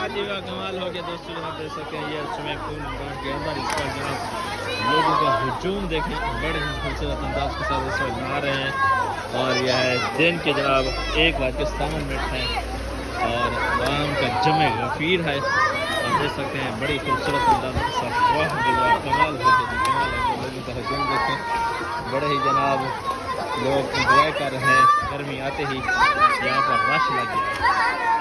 जी वाह कमाल हो गया दोस्तों। जनाब देख सकते हैं ये स्विमिंग पूल के अंदर इस पर जनाब लोगों का हुजूम देखें, बड़े ही खूबसूरत अंदाज के साथ इस वक्त नहा रहे हैं। और यह है दिन के जनाब 1:57 है और आवाम का जमे गफीर है। आप देख सकते हैं बड़ी खूबसूरत अंदाज के साथ, वाह जी वाह कमाल हो गया, कमाल हो गया। लोगों का हुजूम देखें, बड़े ही जनाब लोग इंजॉय कर रहे हैं। गर्मी आते ही यहाँ पर रश लग गया है।